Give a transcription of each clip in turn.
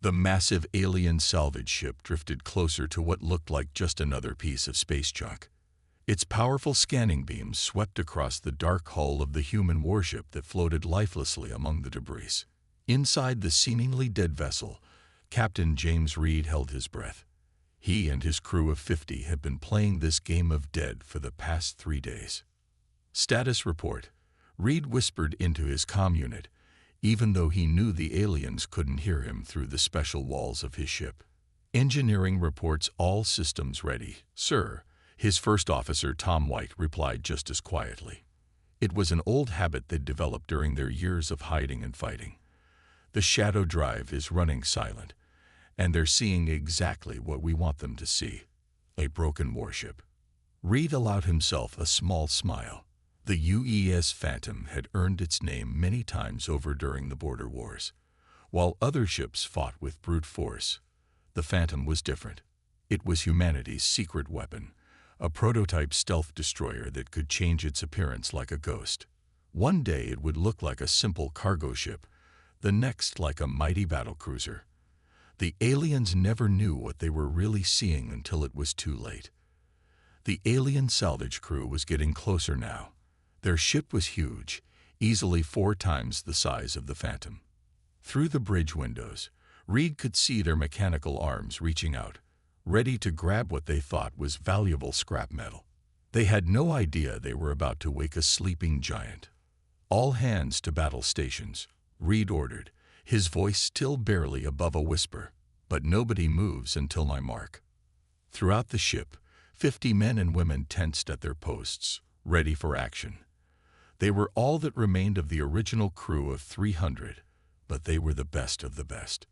The massive alien salvage ship drifted closer to what looked like just another piece of space junk. Its powerful scanning beams swept across the dark hull of the human warship that floated lifelessly among the debris. Inside the seemingly dead vessel, Captain James Reed held his breath. He and his crew of 50 had been playing this game of dead for the past 3 days. Status report. Reed whispered into his comm unit, even though he knew the aliens couldn't hear him through the special walls of his ship. Engineering reports all systems ready, sir. His first officer, Tom White, replied just as quietly. It was an old habit they'd developed during their years of hiding and fighting. The shadow drive is running silent, and they're seeing exactly what we want them to see: a broken warship. Reed allowed himself a small smile. The UES Phantom had earned its name many times over during the border wars. While other ships fought with brute force, the Phantom was different. It was humanity's secret weapon, a prototype stealth destroyer that could change its appearance like a ghost. One day it would look like a simple cargo ship, the next like a mighty battlecruiser. The aliens never knew what they were really seeing until it was too late. The alien salvage crew was getting closer now. Their ship was huge, easily 4 times the size of the Phantom. Through the bridge windows, Reed could see their mechanical arms reaching out, ready to grab what they thought was valuable scrap metal. They had no idea they were about to wake a sleeping giant. "All hands to battle stations," Reed ordered, his voice still barely above a whisper. "But nobody moves until my mark." Throughout the ship, 50 men and women tensed at their posts, ready for action. They were all that remained of the original crew of 300, but they were the best of the best.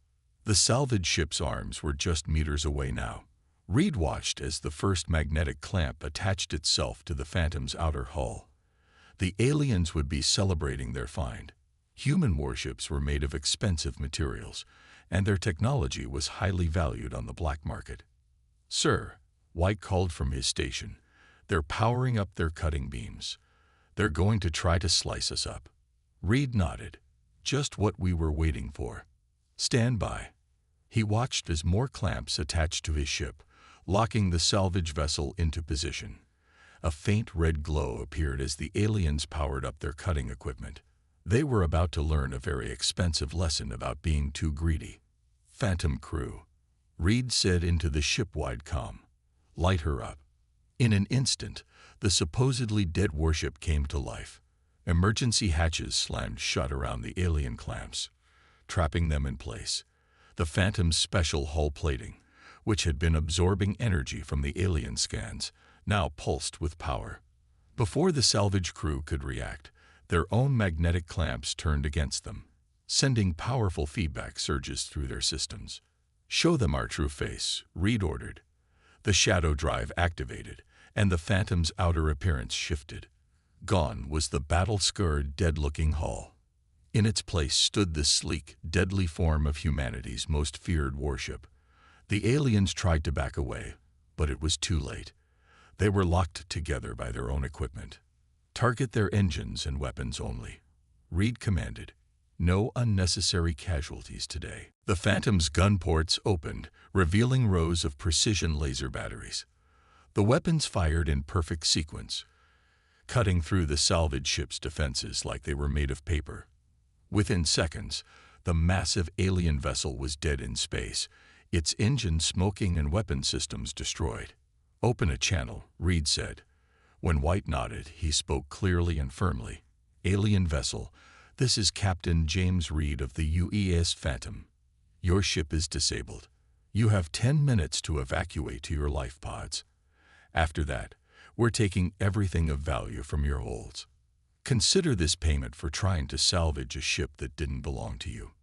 The salvage ship's arms were just meters away now. Reed watched as the first magnetic clamp attached itself to the Phantom's outer hull. The aliens would be celebrating their find. Human warships were made of expensive materials, and their technology was highly valued on the black market. "Sir," White called from his station, "they're powering up their cutting beams. They're going to try to slice us up." Reed nodded. "Just what we were waiting for. Stand by." He watched as more clamps attached to his ship, locking the salvage vessel into position. A faint red glow appeared as the aliens powered up their cutting equipment. They were about to learn a very expensive lesson about being too greedy. "Phantom crew," Reed said into the ship-wide comm. "Light her up." In an instant, the supposedly dead warship came to life. Emergency hatches slammed shut around the alien clamps, trapping them in place. The Phantom's special hull plating, which had been absorbing energy from the alien scans, now pulsed with power. Before the salvage crew could react, their own magnetic clamps turned against them, sending powerful feedback surges through their systems. "Show them our true face," Reed ordered. The shadow drive activated, and the Phantom's outer appearance shifted. Gone was the battle-scarred, dead-looking hull. In its place stood the sleek, deadly form of humanity's most feared warship. The aliens tried to back away, but it was too late. They were locked together by their own equipment. "Target their engines and weapons only," Reed commanded. "No unnecessary casualties today." The Phantom's gun ports opened, revealing rows of precision laser batteries. The weapons fired in perfect sequence, cutting through the salvage ship's defenses like they were made of paper. Within seconds, the massive alien vessel was dead in space, its engine smoking and weapon systems destroyed. "Open a channel," Reed said. When White nodded, he spoke clearly and firmly. "Alien vessel, this is Captain James Reed of the UES Phantom. Your ship is disabled. You have 10 minutes to evacuate to your life pods. After that, we're taking everything of value from your holds. Consider this payment for trying to salvage a ship that didn't belong to you."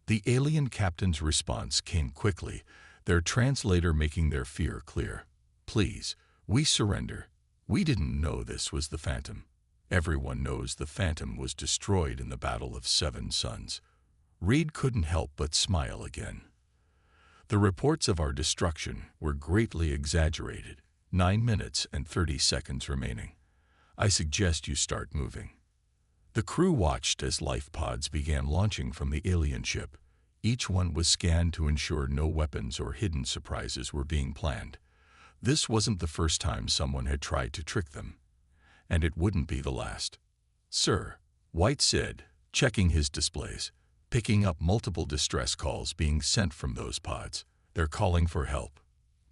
The alien captain's response came quickly, their translator making their fear clear. "Please, we surrender. We didn't know this was the Phantom. Everyone knows the Phantom was destroyed in the Battle of 7 Suns." Reed couldn't help but smile again. "The reports of our destruction were greatly exaggerated. 9 minutes and 30 seconds remaining. I suggest you start moving." The crew watched as life pods began launching from the alien ship. Each one was scanned to ensure no weapons or hidden surprises were being planned. This wasn't the first time someone had tried to trick them, and it wouldn't be the last. "Sir," White said, checking his displays, picking up multiple distress calls being sent from those pods. "They're calling for help.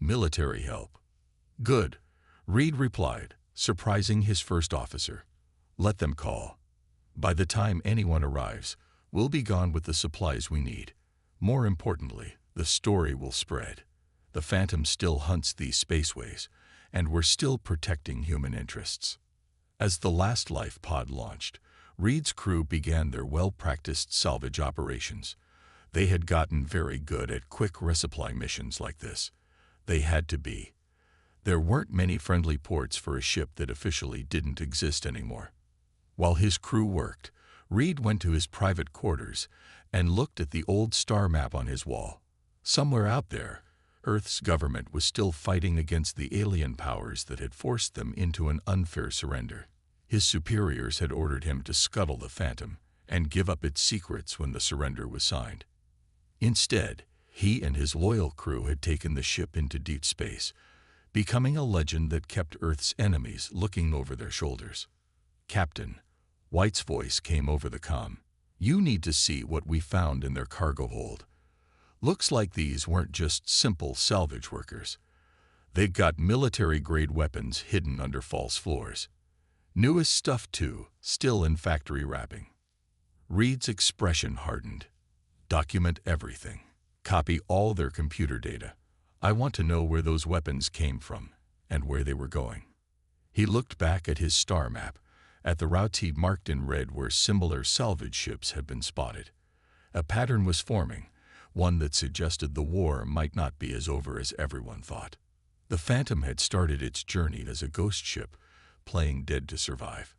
Military help." "Good," Reed replied, surprising his first officer. "Let them call. By the time anyone arrives, we'll be gone with the supplies we need. More importantly, the story will spread. The Phantom still hunts these spaceways, and we're still protecting human interests." As the last life pod launched, Reed's crew began their well-practiced salvage operations. They had gotten very good at quick resupply missions like this. They had to be. There weren't many friendly ports for a ship that officially didn't exist anymore. While his crew worked, Reed went to his private quarters and looked at the old star map on his wall. Somewhere out there, Earth's government was still fighting against the alien powers that had forced them into an unfair surrender. His superiors had ordered him to scuttle the Phantom and give up its secrets when the surrender was signed. Instead, he and his loyal crew had taken the ship into deep space, becoming a legend that kept Earth's enemies looking over their shoulders. "Captain," White's voice came over the comm, "you need to see what we found in their cargo hold. Looks like these weren't just simple salvage workers. They've got military-grade weapons hidden under false floors. Newest stuff too, still in factory wrapping." Reed's expression hardened. "Document everything. Copy all their computer data. I want to know where those weapons came from and where they were going." He looked back at his star map, at the routes he'd marked in red where similar salvage ships had been spotted. A pattern was forming, one that suggested the war might not be as over as everyone thought. The Phantom had started its journey as a ghost ship, playing dead to survive.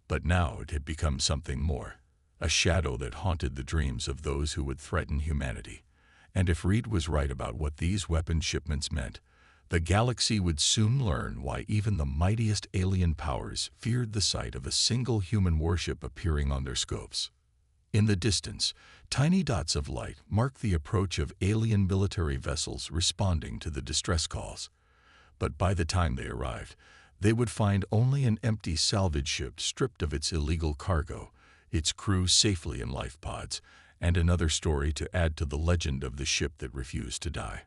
But now it had become something more, a shadow that haunted the dreams of those who would threaten humanity. And if Reed was right about what these weapon shipments meant, the galaxy would soon learn why even the mightiest alien powers feared the sight of a single human warship appearing on their scopes. In the distance, tiny dots of light marked the approach of alien military vessels responding to the distress calls. But by the time they arrived, they would find only an empty salvage ship stripped of its illegal cargo, its crew safely in life pods, and another story to add to the legend of the ship that refused to die.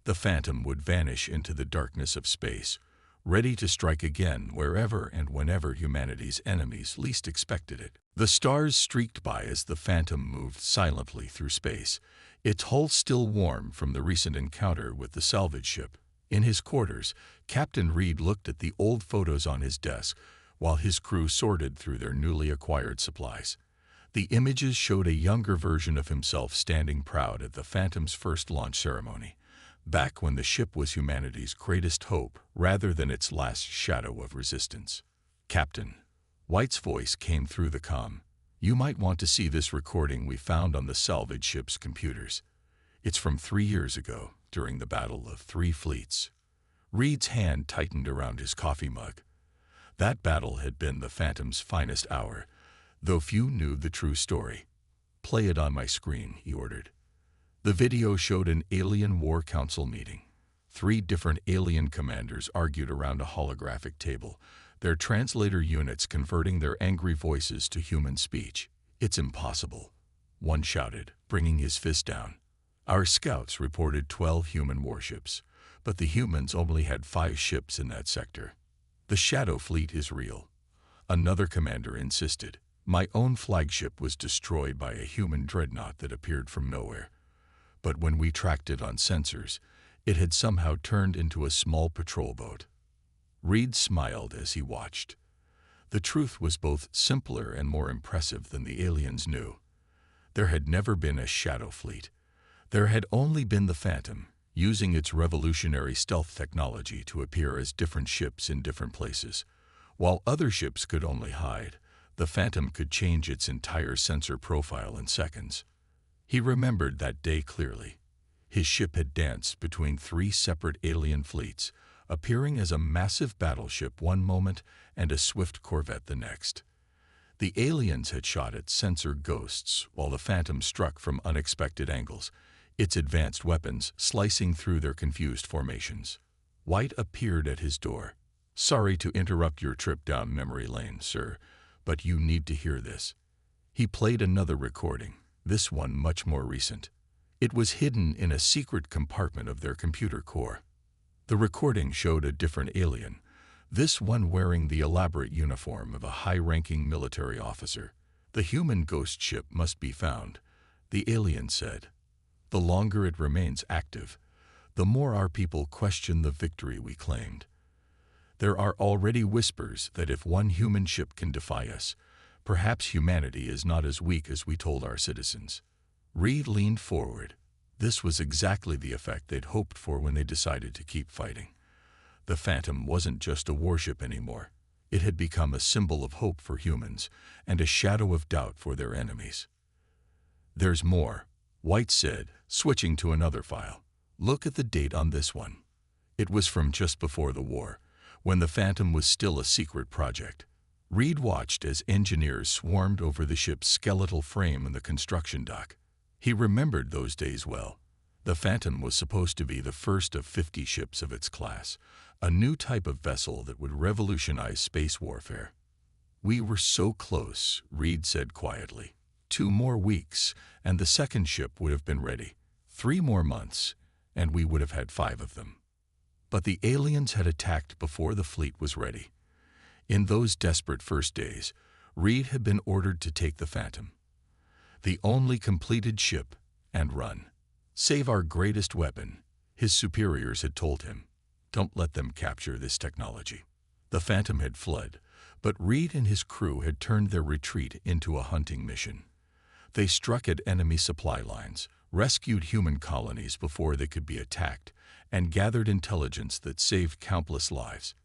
The Phantom would vanish into the darkness of space, ready to strike again wherever and whenever humanity's enemies least expected it. The stars streaked by as the Phantom moved silently through space, its hull still warm from the recent encounter with the salvage ship. In his quarters, Captain Reed looked at the old photos on his desk while his crew sorted through their newly acquired supplies. The images showed a younger version of himself standing proud at the Phantom's first launch ceremony, back when the ship was humanity's greatest hope rather than its last shadow of resistance. "Captain," White's voice came through the comm, "you might want to see this recording we found on the salvage ship's computers. It's from 3 years ago, during the Battle of Three Fleets." Reed's hand tightened around his coffee mug. That battle had been the Phantom's finest hour, though few knew the true story. "Play it on my screen," he ordered. The video showed an alien war council meeting. 3 different alien commanders argued around a holographic table, their translator units converting their angry voices to human speech. "It's impossible," one shouted, bringing his fist down. "Our scouts reported 12 human warships, but the humans only had 5 ships in that sector. The Shadow Fleet is real," another commander insisted. "My own flagship was destroyed by a human dreadnought that appeared from nowhere. But when we tracked it on sensors, it had somehow turned into a small patrol boat." Reed smiled as he watched. The truth was both simpler and more impressive than the aliens knew. There had never been a Shadow Fleet. There had only been the Phantom, using its revolutionary stealth technology to appear as different ships in different places. While other ships could only hide, the Phantom could change its entire sensor profile in seconds. He remembered that day clearly. His ship had danced between 3 separate alien fleets, appearing as a massive battleship one moment and a swift corvette the next. The aliens had shot at sensor ghosts while the Phantom struck from unexpected angles, its advanced weapons slicing through their confused formations. White appeared at his door. "Sorry to interrupt your trip down memory lane, sir, but you need to hear this." He played another recording, this one much more recent. It was hidden in a secret compartment of their computer core. The recording showed a different alien, this one wearing the elaborate uniform of a high-ranking military officer. "The human ghost ship must be found," the alien said. "The longer it remains active, the more our people question the victory we claimed. There are already whispers that if one human ship can defy us, perhaps humanity is not as weak as we told our citizens." Reed leaned forward. This was exactly the effect they'd hoped for when they decided to keep fighting. The Phantom wasn't just a warship anymore. It had become a symbol of hope for humans and a shadow of doubt for their enemies. "There's more," White said, switching to another file. "Look at the date on this one." It was from just before the war, when the Phantom was still a secret project. Reed watched as engineers swarmed over the ship's skeletal frame in the construction dock. He remembered those days well. The Phantom was supposed to be the first of 50 ships of its class, a new type of vessel that would revolutionize space warfare. "We were so close," Reed said quietly. 2 more weeks, and the second ship would have been ready. 3 more months, and we would have had 5 of them. But the aliens had attacked before the fleet was ready. In those desperate first days, Reed had been ordered to take the Phantom, the only completed ship, and run. "Save our greatest weapon," his superiors had told him. "Don't let them capture this technology." The Phantom had fled, but Reed and his crew had turned their retreat into a hunting mission. They struck at enemy supply lines, rescued human colonies before they could be attacked, and gathered intelligence that saved countless lives.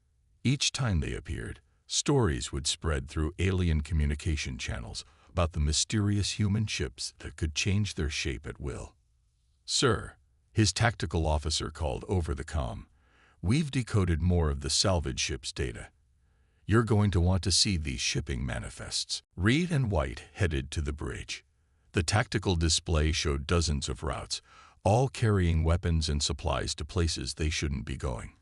Each time they appeared, stories would spread through alien communication channels about the mysterious human ships that could change their shape at will. "Sir," his tactical officer called over the comm, "we've decoded more of the salvage ship's data. You're going to want to see these shipping manifests." Reed and White headed to the bridge. The tactical display showed dozens of routes, all carrying weapons and supplies to places they shouldn't be going.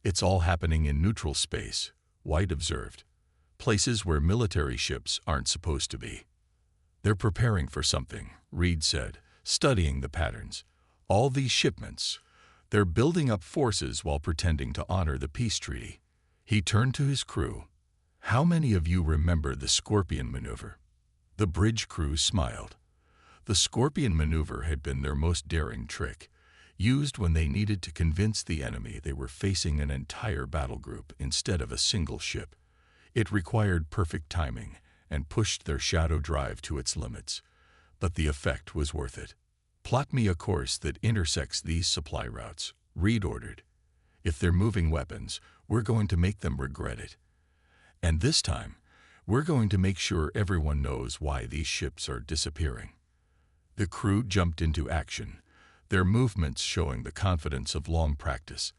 "It's all happening in neutral space," White observed. "Places where military ships aren't supposed to be." "They're preparing for something," Reed said, studying the patterns. "All these shipments, they're building up forces while pretending to honor the peace treaty." He turned to his crew. "How many of you remember the Scorpion maneuver?" The bridge crew smiled. The Scorpion maneuver had been their most daring trick, used when they needed to convince the enemy they were facing an entire battle group instead of a single ship. It required perfect timing and pushed their shadow drive to its limits, but the effect was worth it. "Plot me a course that intersects these supply routes," Reed ordered. "If they're moving weapons, we're going to make them regret it. And this time, we're going to make sure everyone knows why these ships are disappearing." The crew jumped into action, their movements showing the confidence of long practice.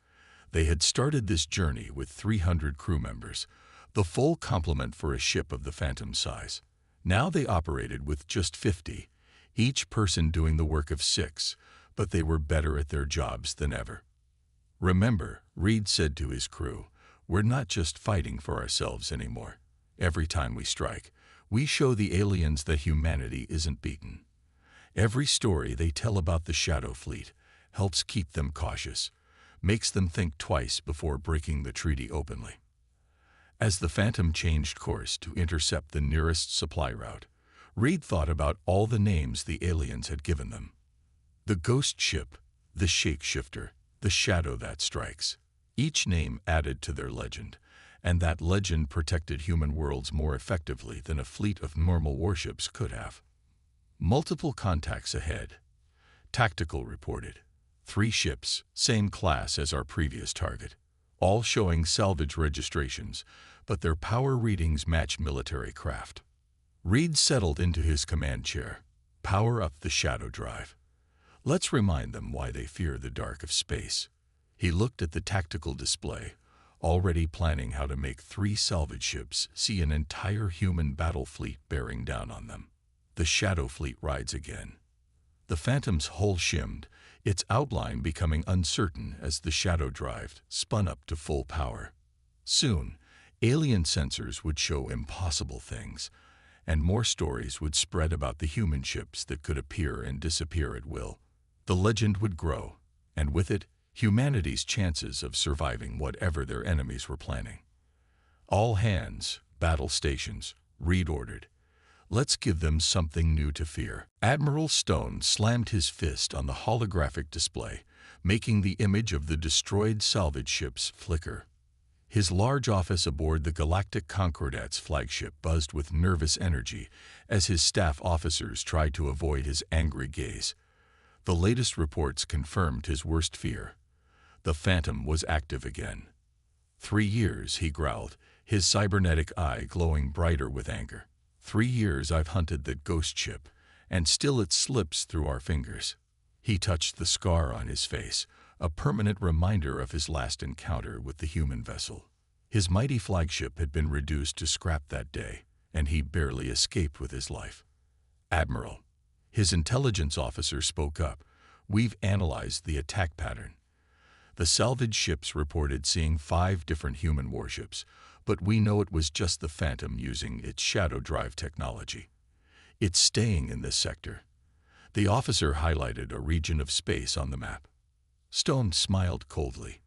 They had started this journey with 300 crew members, the full complement for a ship of the Phantom size. Now they operated with just 50, each person doing the work of 6, but they were better at their jobs than ever. "Remember," Reed said to his crew, "we're not just fighting for ourselves anymore. Every time we strike, we show the aliens that humanity isn't beaten. Every story they tell about the Shadow Fleet helps keep them cautious, makes them think twice before breaking the treaty openly." As the Phantom changed course to intercept the nearest supply route, Reed thought about all the names the aliens had given them. The Ghost Ship, the Shapeshifter, the Shadow That Strikes. Each name added to their legend, and that legend protected human worlds more effectively than a fleet of normal warships could have. "Multiple contacts ahead," Tactical reported. 3 ships, same class as our previous target, all showing salvage registrations, but their power readings match military craft. Reed settled into his command chair. "Power up the shadow drive. Let's remind them why they fear the dark of space." He looked at the tactical display. already planning how to make 3 salvage ships see an entire human battle fleet bearing down on them. The Shadow Fleet rides again. The Phantom's hull shimmed, its outline becoming uncertain as the shadow drive spun up to full power. Soon, alien sensors would show impossible things, and more stories would spread about the human ships that could appear and disappear at will. The legend would grow, and with it, humanity's chances of surviving whatever their enemies were planning. All hands, battle stations, Reed ordered. Let's give them something new to fear. Admiral Stone slammed his fist on the holographic display, making the image of the destroyed salvage ships flicker. His large office aboard the Galactic Concordat's flagship buzzed with nervous energy as his staff officers tried to avoid his angry gaze. The latest reports confirmed his worst fear. The Phantom was active again. 3 years, he growled, his cybernetic eye glowing brighter with anger. 3 years I've hunted that ghost ship, and still it slips through our fingers. He touched the scar on his face, a permanent reminder of his last encounter with the human vessel. His mighty flagship had been reduced to scrap that day, and he barely escaped with his life. Admiral, his intelligence officer spoke up, we've analyzed the attack pattern. The salvage ships reported seeing 5 different human warships, but we know it was just the Phantom using its shadow drive technology. It's staying in this sector. The officer highlighted a region of space on the map. Stone smiled coldly.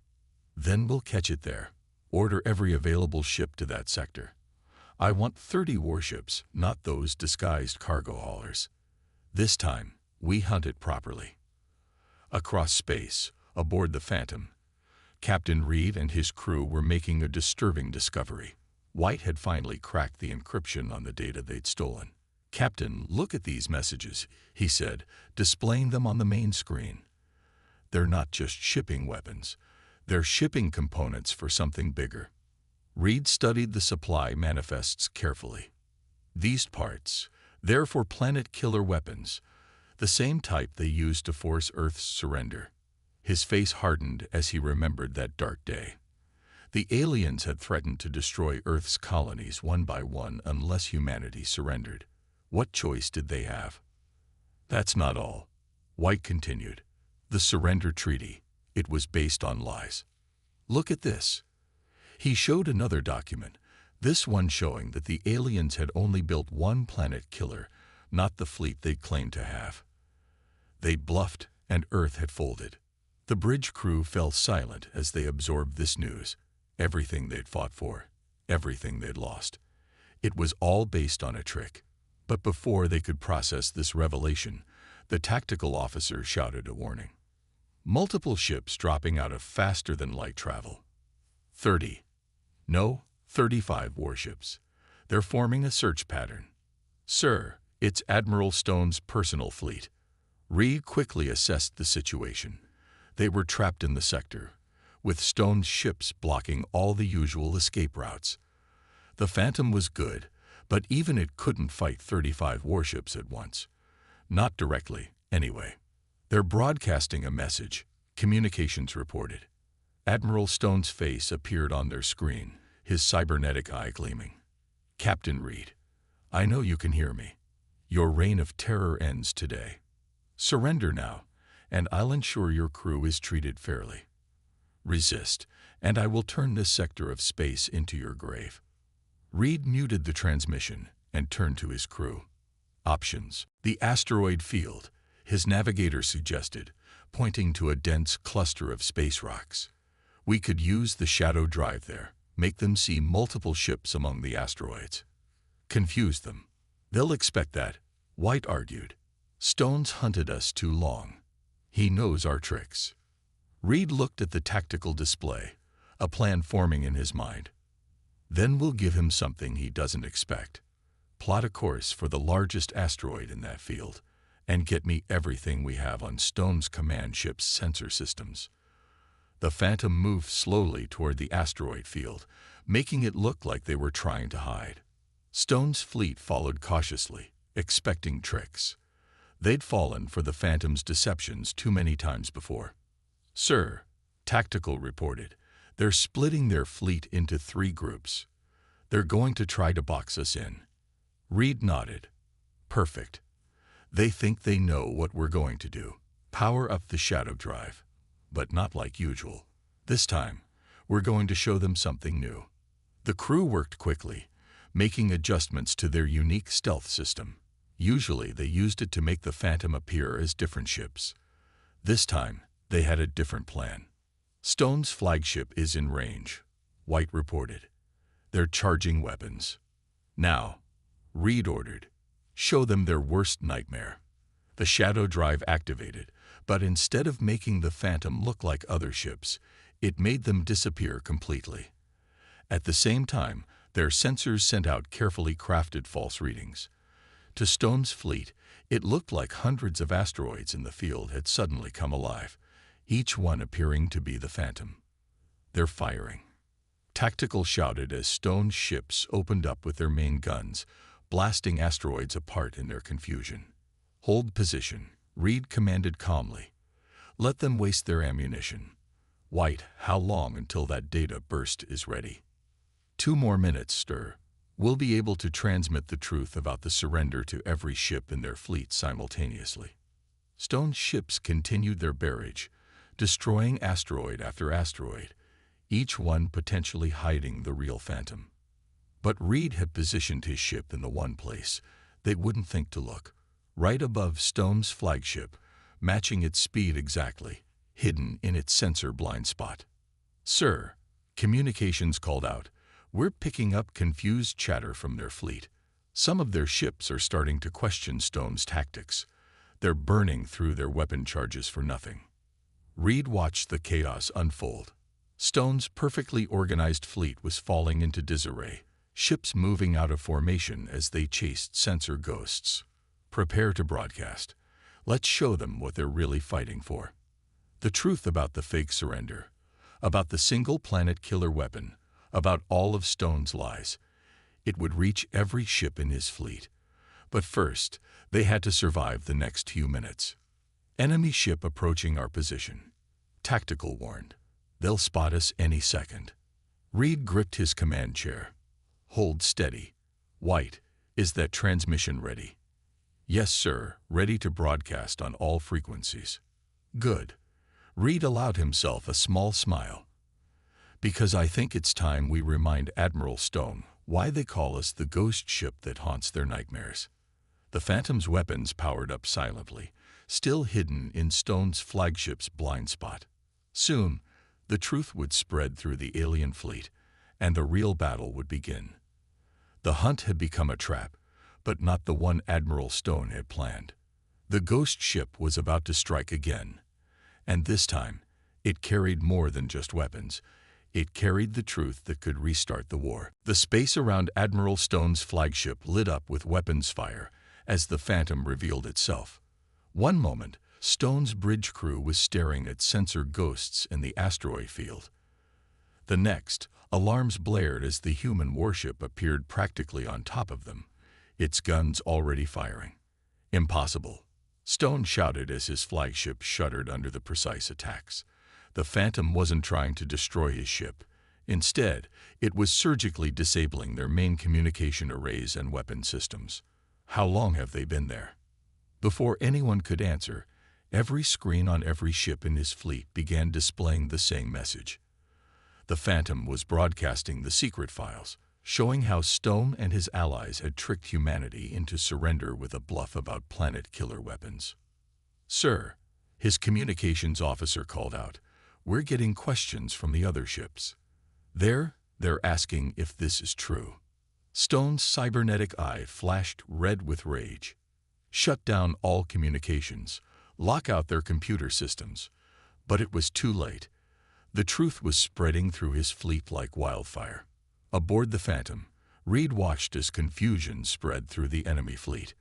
Then we'll catch it there. Order every available ship to that sector. I want 30 warships, not those disguised cargo haulers. This time, we hunt it properly. Across space, aboard the Phantom, Captain Reed and his crew were making a disturbing discovery. White had finally cracked the encryption on the data they'd stolen. Captain, look at these messages, he said, displaying them on the main screen. They're not just shipping weapons. They're shipping components for something bigger. Reed studied the supply manifests carefully. These parts, they're for planet-killer weapons, the same type they used to force Earth's surrender. His face hardened as he remembered that dark day. The aliens had threatened to destroy Earth's colonies one by one unless humanity surrendered. What choice did they have? That's not all. White continued. The surrender treaty, it was based on lies. Look at this. He showed another document, this one showing that the aliens had only built one planet killer, not the fleet they claimed to have. They'd bluffed, and Earth had folded. The bridge crew fell silent as they absorbed this news. Everything they'd fought for, everything they'd lost. It was all based on a trick. But before they could process this revelation, the tactical officer shouted a warning. Multiple ships dropping out of faster-than-light travel. 30. No, 35 warships. They're forming a search pattern. Sir, it's Admiral Stone's personal fleet. Reed quickly assessed the situation. They were trapped in the sector, with Stone's ships blocking all the usual escape routes. The Phantom was good, but even it couldn't fight 35 warships at once. Not directly, anyway. They're broadcasting a message, communications reported. Admiral Stone's face appeared on their screen, his cybernetic eye gleaming. Captain Reed, I know you can hear me. Your reign of terror ends today. Surrender now, and I'll ensure your crew is treated fairly. Resist, and I will turn this sector of space into your grave. Reed muted the transmission and turned to his crew. Options. The asteroid field, his navigator suggested, pointing to a dense cluster of space rocks. We could use the shadow drive there, make them see multiple ships among the asteroids. Confuse them. They'll expect that, White argued. Stone's hunted us too long. He knows our tricks. Reed looked at the tactical display, a plan forming in his mind. Then we'll give him something he doesn't expect. Plot a course for the largest asteroid in that field, and get me everything we have on Stone's command ship's sensor systems. The Phantom moved slowly toward the asteroid field, making it look like they were trying to hide. Stone's fleet followed cautiously, expecting tricks. They'd fallen for the Phantom's deceptions too many times before. Sir, Tactical reported, They're splitting their fleet into 3 groups. They're going to try to box us in. Reed nodded. Perfect. They think they know what we're going to do. Power up the shadow drive. But not like usual. This time, we're going to show them something new. The crew worked quickly, making adjustments to their unique stealth system. Usually, they used it to make the Phantom appear as different ships. This time, they had a different plan. Stone's flagship is in range, White reported. They're charging weapons. Now, Reed ordered, show them their worst nightmare. The shadow drive activated, but instead of making the Phantom look like other ships, it made them disappear completely. At the same time, their sensors sent out carefully crafted false readings. To Stone's fleet, it looked like hundreds of asteroids in the field had suddenly come alive, each one appearing to be the Phantom. They're firing. Tactical shouted as Stone's ships opened up with their main guns, blasting asteroids apart in their confusion. Hold position, Reed commanded calmly. Let them waste their ammunition. White, how long until that data burst is ready? 2 more minutes, Stir. We'll be able to transmit the truth about the surrender to every ship in their fleet simultaneously. Stone's ships continued their barrage, destroying asteroid after asteroid, each one potentially hiding the real Phantom. But Reed had positioned his ship in the one place they wouldn't think to look, right above Stone's flagship, matching its speed exactly, hidden in its sensor blind spot. Sir, communications called out. We're picking up confused chatter from their fleet. Some of their ships are starting to question Stone's tactics. They're burning through their weapon charges for nothing. Reed watched the chaos unfold. Stone's perfectly organized fleet was falling into disarray, ships moving out of formation as they chased sensor ghosts. Prepare to broadcast. Let's show them what they're really fighting for. The truth about the fake surrender, about the single-planet killer weapon, about all of Stone's lies. It would reach every ship in his fleet. But first, they had to survive the next few minutes. Enemy ship approaching our position. Tactical warned. They'll spot us any second. Reed gripped his command chair. Hold steady. White, is that transmission ready? Yes, sir, ready to broadcast on all frequencies. Good. Reed allowed himself a small smile. Because I think it's time we remind Admiral Stone why they call us the ghost ship that haunts their nightmares. The Phantom's weapons powered up silently, still hidden in Stone's flagship's blind spot. Soon, the truth would spread through the alien fleet, and the real battle would begin. The hunt had become a trap, but not the one Admiral Stone had planned. The ghost ship was about to strike again, and this time, it carried more than just weapons. It carried the truth that could restart the war. The space around Admiral Stone's flagship lit up with weapons fire as the Phantom revealed itself. One moment, Stone's bridge crew was staring at sensor ghosts in the asteroid field. The next, alarms blared as the human warship appeared practically on top of them, its guns already firing. Impossible, Stone shouted as his flagship shuddered under the precise attacks. The Phantom wasn't trying to destroy his ship. Instead, it was surgically disabling their main communication arrays and weapon systems. How long have they been there? Before anyone could answer, every screen on every ship in his fleet began displaying the same message. The Phantom was broadcasting the secret files, showing how Stone and his allies had tricked humanity into surrender with a bluff about planet-killer weapons. Sir, his communications officer called out, we're getting questions from the other ships. They're asking if this is true. Stone's cybernetic eye flashed red with rage. Shut down all communications, lock out their computer systems. But it was too late. The truth was spreading through his fleet like wildfire. Aboard the Phantom, Reed watched as confusion spread through the enemy fleet.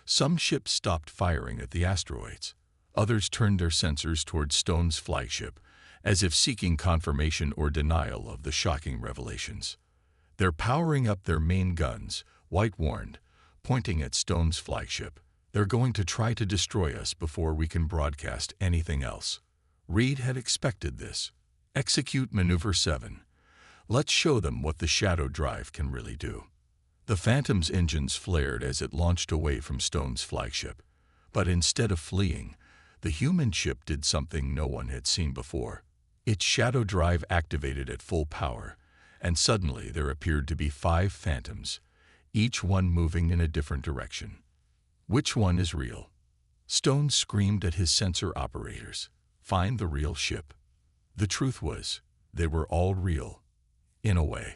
Some ships stopped firing at the asteroids. Others turned their sensors toward Stone's flagship, as if seeking confirmation or denial of the shocking revelations. They're powering up their main guns, White warned, pointing at Stone's flagship. They're going to try to destroy us before we can broadcast anything else. Reed had expected this. Execute Maneuver 7. Let's show them what the shadow drive can really do. The Phantom's engines flared as it launched away from Stone's flagship. But instead of fleeing, the human ship did something no one had seen before. Its shadow drive activated at full power, and suddenly there appeared to be 5 Phantoms, each one moving in a different direction. Which one is real? Stone screamed at his sensor operators. Find the real ship. The truth was, they were all real. In a way.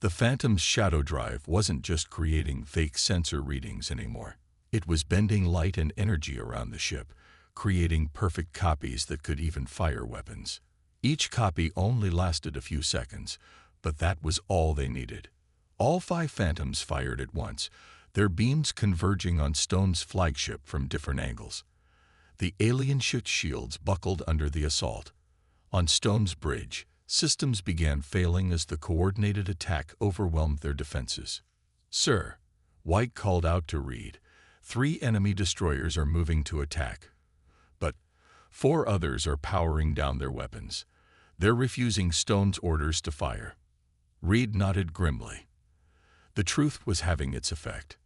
The Phantom's shadow drive wasn't just creating fake sensor readings anymore. It was bending light and energy around the ship, creating perfect copies that could even fire weapons. Each copy only lasted a few seconds, but that was all they needed. All 5 Phantoms fired at once, their beams converging on Stone's flagship from different angles. The alien ship's shields buckled under the assault. On Stone's bridge, systems began failing as the coordinated attack overwhelmed their defenses. "Sir," White called out to Reed, 3 enemy destroyers are moving to attack. But 4 others are powering down their weapons. They're refusing Stone's orders to fire. Reed nodded grimly. The truth was having its effect.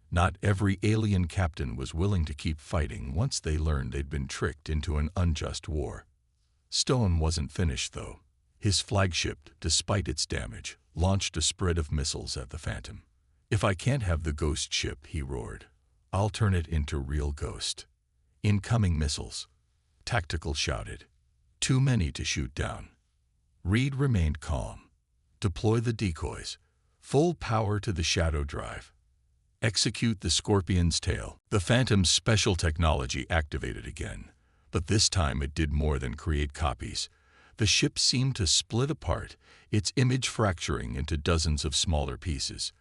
Not every alien captain was willing to keep fighting once they learned they'd been tricked into an unjust war. Stone wasn't finished, though. His flagship, despite its damage, launched a spread of missiles at the Phantom. "If I can't have the ghost ship," he roared, "I'll turn it into real ghost." "Incoming missiles," Tactical shouted. "Too many to shoot down." Reed remained calm. "Deploy the decoys. Full power to the shadow drive. Execute the Scorpion's tail." The Phantom's special technology activated again, but this time it did more than create copies. The ship seemed to split apart, its image fracturing into dozens of smaller pieces.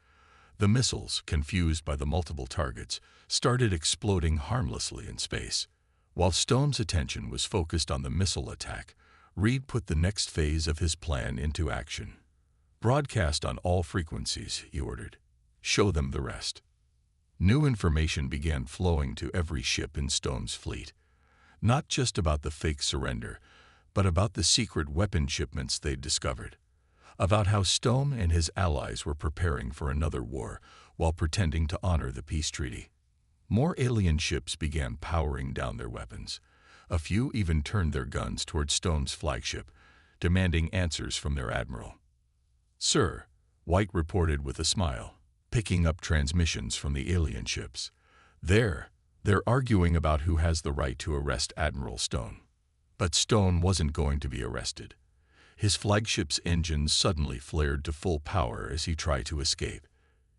The missiles, confused by the multiple targets, started exploding harmlessly in space. While Stone's attention was focused on the missile attack, Reed put the next phase of his plan into action. "Broadcast on all frequencies," he ordered. "Show them the rest." New information began flowing to every ship in Stone's fleet. Not just about the fake surrender, but about the secret weapon shipments they'd discovered. About how Stone and his allies were preparing for another war while pretending to honor the peace treaty. More alien ships began powering down their weapons. A few even turned their guns toward Stone's flagship, demanding answers from their admiral. "Sir," White reported with a smile, picking up transmissions from the alien ships. They're arguing about who has the right to arrest Admiral Stone." But Stone wasn't going to be arrested. His flagship's engines suddenly flared to full power as he tried to escape.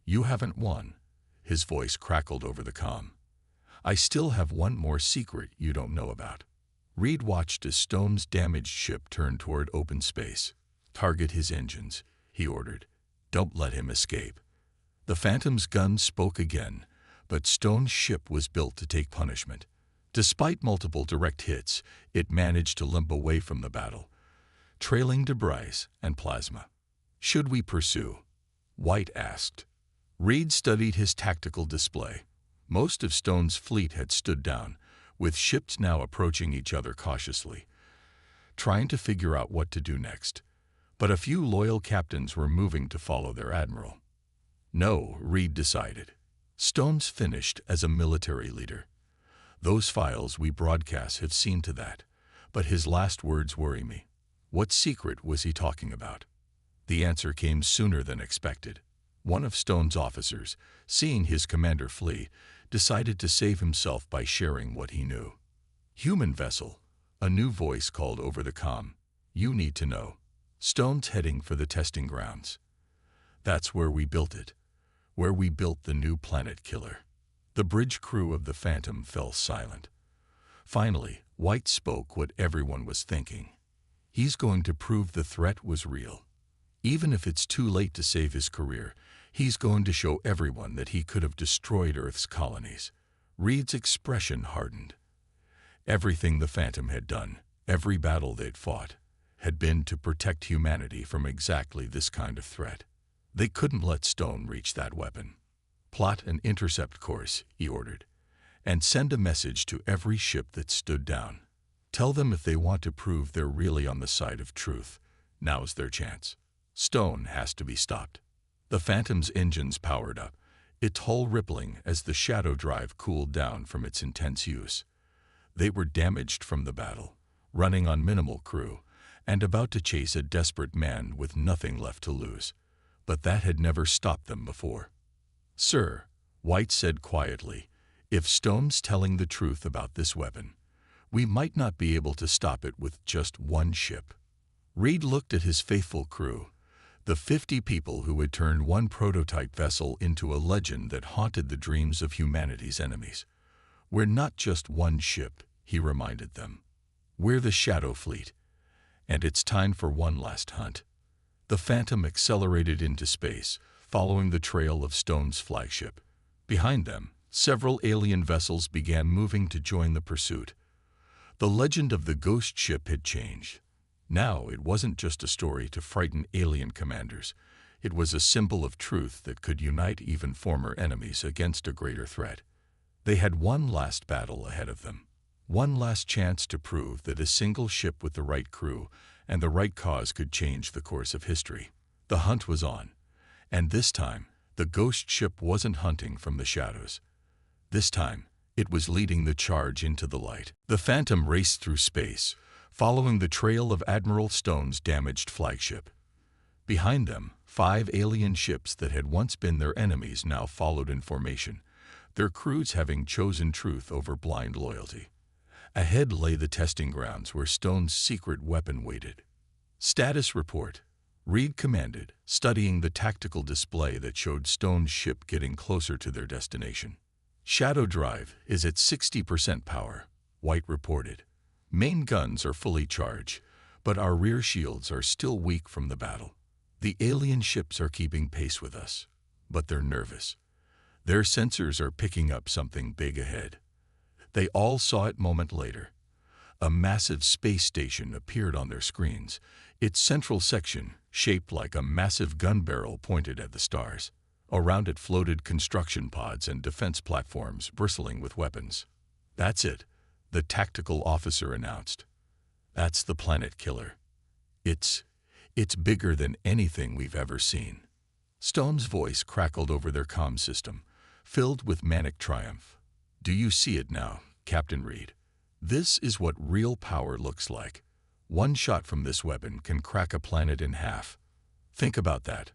"You haven't won," his voice crackled over the comm. "I still have one more secret you don't know about." Reed watched as Stone's damaged ship turned toward open space. "Target his engines," he ordered. "Don't let him escape." The Phantom's gun spoke again, but Stone's ship was built to take punishment. Despite multiple direct hits, it managed to limp away from the battle, trailing debris and plasma. "Should we pursue?" White asked. Reed studied his tactical display. Most of Stone's fleet had stood down, with ships now approaching each other cautiously, trying to figure out what to do next. But a few loyal captains were moving to follow their admiral. "No," Reed decided. "Stone's finished as a military leader. Those files we broadcast have seen to that, but his last words worry me." What secret was he talking about? The answer came sooner than expected. One of Stone's officers, seeing his commander flee, decided to save himself by sharing what he knew. "Human vessel," a new voice called over the comm. "You need to know. Stone's heading for the testing grounds. That's where we built it. Where we built the new planet killer." The bridge crew of the Phantom fell silent. Finally, White spoke what everyone was thinking. He's going to prove the threat was real. Even if it's too late to save his career, he's going to show everyone that he could have destroyed Earth's colonies. Reed's expression hardened. Everything the Phantom had done, every battle they'd fought, had been to protect humanity from exactly this kind of threat. They couldn't let Stone reach that weapon. "Plot an intercept course," he ordered, "and send a message to every ship that stood down. Tell them if they want to prove they're really on the side of truth, now's their chance. Stone has to be stopped. The Phantom's engines powered up, its hull rippling as the shadow drive cooled down from its intense use. They were damaged from the battle, running on minimal crew, and about to chase a desperate man with nothing left to lose. But that had never stopped them before. "Sir," White said quietly, "if Stone's telling the truth about this weapon, we might not be able to stop it with just one ship." Reed looked at his faithful crew, the 50 people who had turned one prototype vessel into a legend that haunted the dreams of humanity's enemies. "We're not just one ship," he reminded them. "We're the Shadow Fleet, and it's time for one last hunt." The Phantom accelerated into space, following the trail of Stone's flagship. Behind them, several alien vessels began moving to join the pursuit. The legend of the ghost ship had changed. Now it wasn't just a story to frighten alien commanders. It was a symbol of truth that could unite even former enemies against a greater threat. They had one last battle ahead of them. One last chance to prove that a single ship with the right crew and the right cause could change the course of history. The hunt was on, and this time, the ghost ship wasn't hunting from the shadows. This time, it was leading the charge into the light. The Phantom raced through space, following the trail of Admiral Stone's damaged flagship. Behind them, 5 alien ships that had once been their enemies now followed in formation, their crews having chosen truth over blind loyalty. Ahead lay the testing grounds where Stone's secret weapon waited. "Status report," Reed commanded, studying the tactical display that showed Stone's ship getting closer to their destination. "Shadow drive is at 60% power," White reported. "Main guns are fully charged, but our rear shields are still weak from the battle. The alien ships are keeping pace with us, but they're nervous. Their sensors are picking up something big ahead." They all saw it a moment later. A massive space station appeared on their screens, its central section shaped like a massive gun barrel pointed at the stars. Around it floated construction pods and defense platforms bristling with weapons. "That's it," the tactical officer announced. "That's the planet killer. It's bigger than anything we've ever seen." Stone's voice crackled over their comm system, filled with manic triumph. "Do you see it now, Captain Reed? This is what real power looks like. One shot from this weapon can crack a planet in half. Think about that.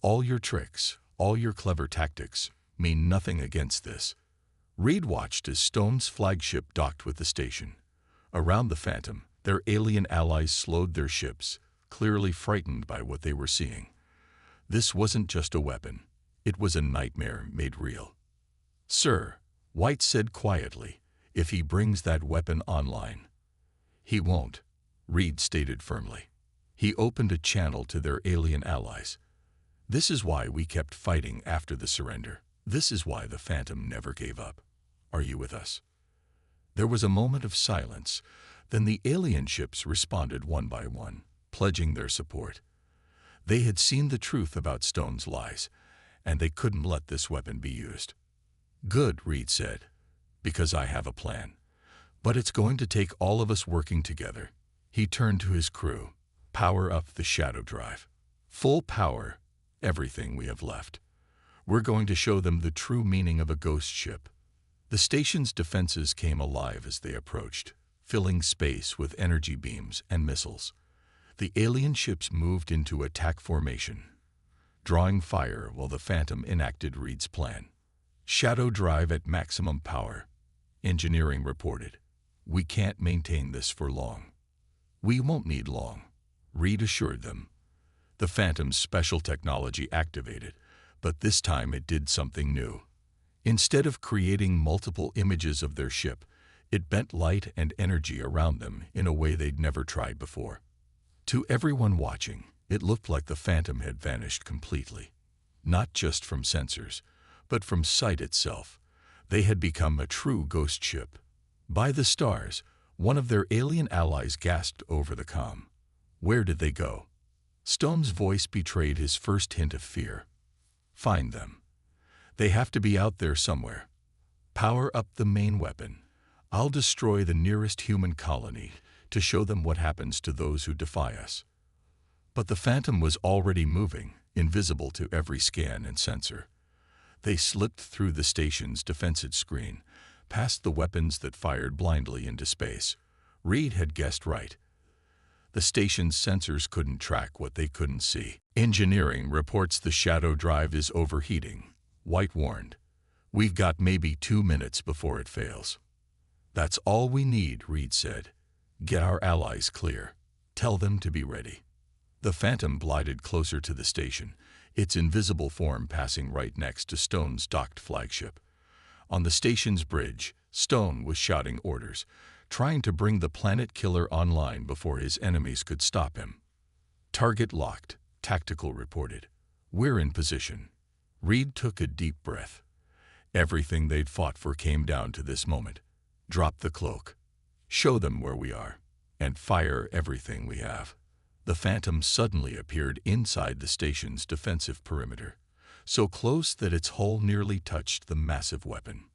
All your tricks, all your clever tactics, mean nothing against this." Reed watched as Stone's flagship docked with the station. Around the Phantom, their alien allies slowed their ships, clearly frightened by what they were seeing. This wasn't just a weapon. It was a nightmare made real. "Sir," White said quietly, "if he brings that weapon online." "He won't," Reed stated firmly. He opened a channel to their alien allies. "This is why we kept fighting after the surrender. This is why the Phantom never gave up. Are you with us?" There was a moment of silence, then the alien ships responded one by one, pledging their support. They had seen the truth about Stone's lies, and they couldn't let this weapon be used. "Good," Reed said, "because I have a plan. But it's going to take all of us working together." He turned to his crew. "Power up the shadow drive. Full power, everything we have left. We're going to show them the true meaning of a ghost ship." The station's defenses came alive as they approached, filling space with energy beams and missiles. The alien ships moved into attack formation, drawing fire while the Phantom enacted Reed's plan. "Shadow drive at maximum power," engineering reported. "We can't maintain this for long." "We won't need long," Reed assured them. The Phantom's special technology activated, but this time it did something new. Instead of creating multiple images of their ship, it bent light and energy around them in a way they'd never tried before. To everyone watching, it looked like the Phantom had vanished completely. Not just from sensors, but from sight itself. They had become a true ghost ship. "By the stars," one of their alien allies gasped over the comm. "Where did they go?" Stone's voice betrayed his first hint of fear. "Find them. They have to be out there somewhere. Power up the main weapon. I'll destroy the nearest human colony to show them what happens to those who defy us. But the Phantom was already moving, invisible to every scan and sensor. They slipped through the station's defensive screen, past the weapons that fired blindly into space. Reed had guessed right. The station's sensors couldn't track what they couldn't see. Engineering reports the shadow drive is overheating. White warned. We've got maybe 2 minutes before it fails. That's all we need, Reed said. Get our allies clear. Tell them to be ready. The Phantom glided closer to the station, its invisible form passing right next to Stone's docked flagship. On the station's bridge, Stone was shouting orders, trying to bring the planet killer online before his enemies could stop him. Target locked, Tactical reported. We're in position. Reed took a deep breath. Everything they'd fought for came down to this moment. Drop the cloak. Show them where we are. And fire everything we have. The Phantom suddenly appeared inside the station's defensive perimeter, so close that its hull nearly touched the massive weapon.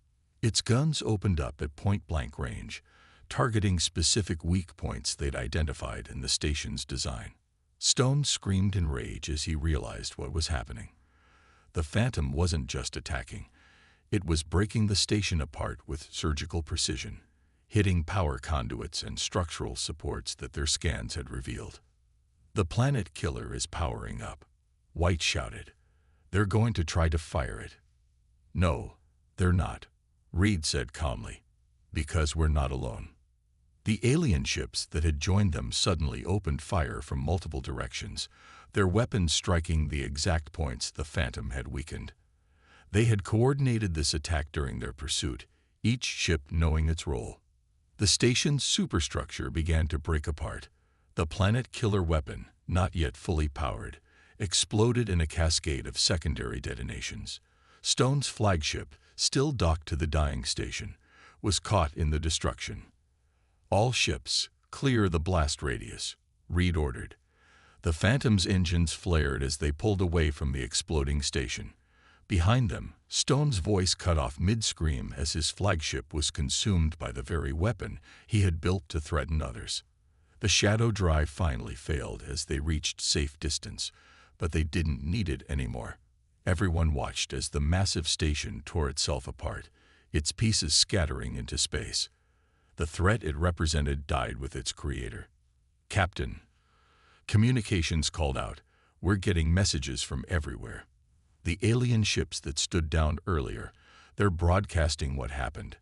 Its guns opened up at point-blank range, targeting specific weak points they'd identified in the station's design. Stone screamed in rage as he realized what was happening. The Phantom wasn't just attacking. It was breaking the station apart with surgical precision, hitting power conduits and structural supports that their scans had revealed. The planet killer is powering up, White shouted. They're going to try to fire it. No, they're not, Reed said calmly, because we're not alone. The alien ships that had joined them suddenly opened fire from multiple directions, their weapons striking the exact points the Phantom had weakened. They had coordinated this attack during their pursuit, each ship knowing its role. The station's superstructure began to break apart. The planet killer weapon, not yet fully powered, exploded in a cascade of secondary detonations. Stone's flagship, still docked to the dying station, was caught in the destruction. All ships, clear the blast radius, Reed ordered. The Phantom's engines flared as they pulled away from the exploding station. Behind them, Stone's voice cut off mid-scream as his flagship was consumed by the very weapon he had built to threaten others. The shadow drive finally failed as they reached safe distance, but they didn't need it anymore. Everyone watched as the massive station tore itself apart, its pieces scattering into space. The threat it represented died with its creator. Captain, communications called out. We're getting messages from everywhere. The alien ships that stood down earlier, they're broadcasting what happened.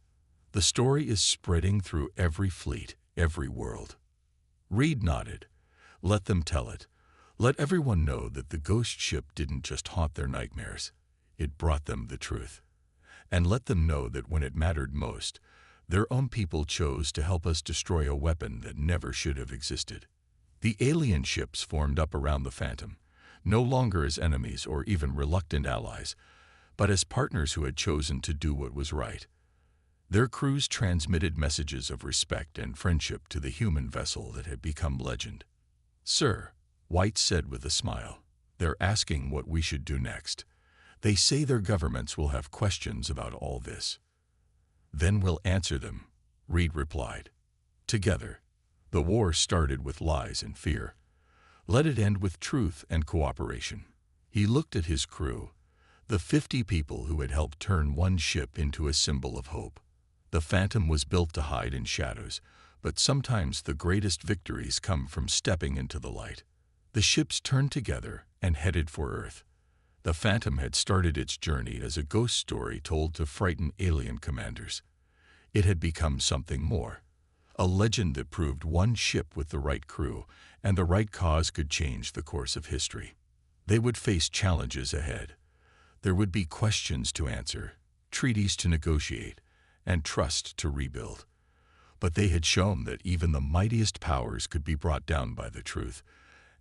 The story is spreading through every fleet, every world. Reed nodded. Let them tell it. Let everyone know that the ghost ship didn't just haunt their nightmares. It brought them the truth. And let them know that when it mattered most, their own people chose to help us destroy a weapon that never should have existed. The alien ships formed up around the Phantom, no longer as enemies or even reluctant allies, but as partners who had chosen to do what was right. Their crews transmitted messages of respect and friendship to the human vessel that had become legend. Sir, White said with a smile, they're asking what we should do next. They say their governments will have questions about all this. Then we'll answer them, Reed replied. Together. The war started with lies and fear. Let it end with truth and cooperation. He looked at his crew, the 50 people who had helped turn one ship into a symbol of hope. The Phantom was built to hide in shadows, but sometimes the greatest victories come from stepping into the light. The ships turned together and headed for Earth. The Phantom had started its journey as a ghost story told to frighten alien commanders. It had become something more, a legend that proved one ship with the right crew and the right cause could change the course of history. They would face challenges ahead. There would be questions to answer, treaties to negotiate, and trust to rebuild. But they had shown that even the mightiest powers could be brought down by the truth,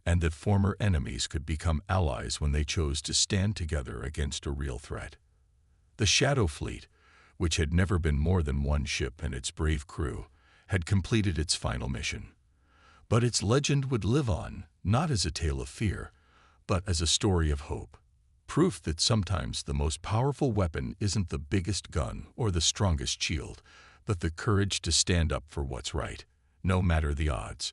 and that former enemies could become allies when they chose to stand together against a real threat. The Shadow Fleet, which had never been more than one ship and its brave crew, had completed its final mission. But its legend would live on, not as a tale of fear, but as a story of hope. Proof that sometimes the most powerful weapon isn't the biggest gun or the strongest shield, but the courage to stand up for what's right, no matter the odds.